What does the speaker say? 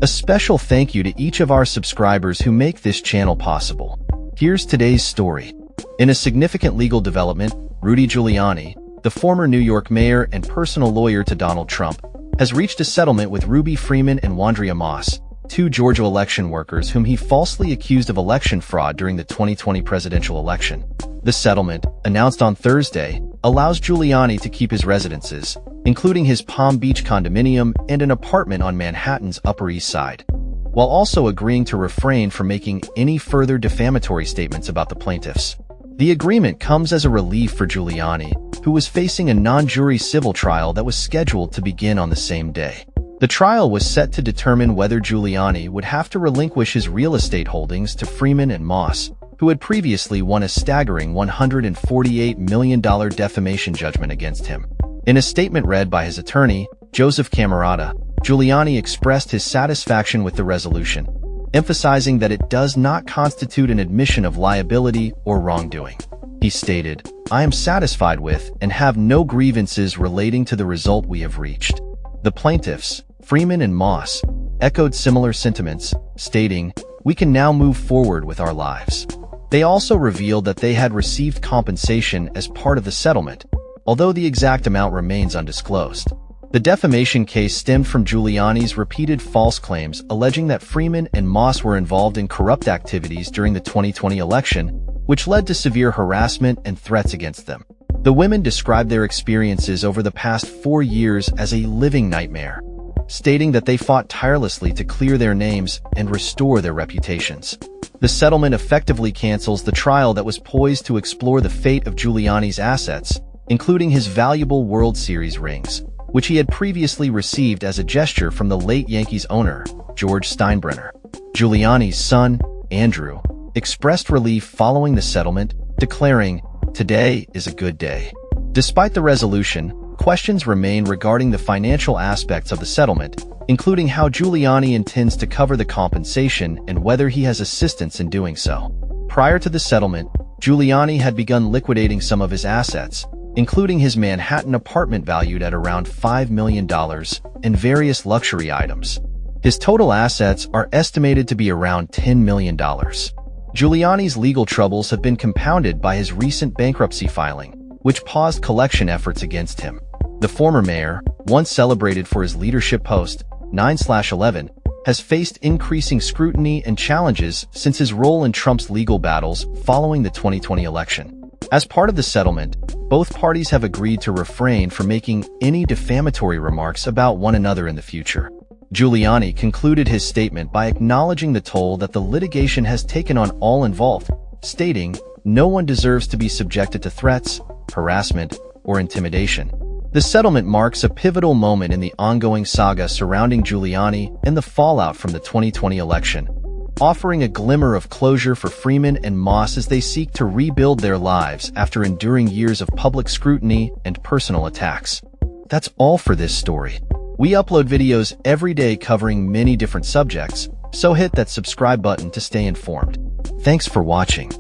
A special thank you to each of our subscribers who make this channel possible. Here's today's story. In a significant legal development, Rudy Giuliani, the former New York mayor and personal lawyer to Donald Trump, has reached a settlement with Freeman and Wandrea, two Georgia election workers whom he falsely accused of election fraud during the 2020 presidential election. The settlement, announced on Thursday, allows Giuliani to keep his residences, including his Palm Beach condominium and an apartment on Manhattan's Upper East Side, while also agreeing to refrain from making any further defamatory statements about the plaintiffs. The agreement comes as a relief for Giuliani, who was facing a non-jury civil trial that was scheduled to begin on the same day. The trial was set to determine whether Giuliani would have to relinquish his real estate holdings to Freeman and Moss, who had previously won a staggering $148 million defamation judgment against him. In a statement read by his attorney, Joseph Camerata, Giuliani expressed his satisfaction with the resolution, emphasizing that it does not constitute an admission of liability or wrongdoing. He stated, "I am satisfied with and have no grievances relating to the result we have reached." The plaintiffs, Freeman and Moss, echoed similar sentiments, stating, "We can now move forward with our lives." They also revealed that they had received compensation as part of the settlement, although the exact amount remains undisclosed. The defamation case stemmed from Giuliani's repeated false claims alleging that Freeman and Moss were involved in corrupt activities during the 2020 election, which led to severe harassment and threats against them. The women described their experiences over the past 4 years as a living nightmare, stating that they fought tirelessly to clear their names and restore their reputations. The settlement effectively cancels the trial that was poised to explore the fate of Giuliani's assets, including his valuable World Series rings, which he had previously received as a gesture from the late Yankees owner, George Steinbrenner. Giuliani's son, Andrew, expressed relief following the settlement, declaring, "Today is a good day." Despite the resolution, questions remain regarding the financial aspects of the settlement, including how Giuliani intends to cover the compensation and whether he has assistance in doing so. Prior to the settlement, Giuliani had begun liquidating some of his assets, including his Manhattan apartment valued at around $5 million and various luxury items. His total assets are estimated to be around $10 million. Giuliani's legal troubles have been compounded by his recent bankruptcy filing, which paused collection efforts against him. The former mayor, once celebrated for his leadership post, 9/11, has faced increasing scrutiny and challenges since his role in Trump's legal battles following the 2020 election. As part of the settlement, both parties have agreed to refrain from making any defamatory remarks about one another in the future. Giuliani concluded his statement by acknowledging the toll that the litigation has taken on all involved, stating, "No one deserves to be subjected to threats, harassment, or intimidation." The settlement marks a pivotal moment in the ongoing saga surrounding Giuliani and the fallout from the 2020 election, offering a glimmer of closure for Freeman and Moss as they seek to rebuild their lives after enduring years of public scrutiny and personal attacks. That's all for this story. We upload videos every day covering many different subjects, so hit that subscribe button to stay informed. Thanks for watching.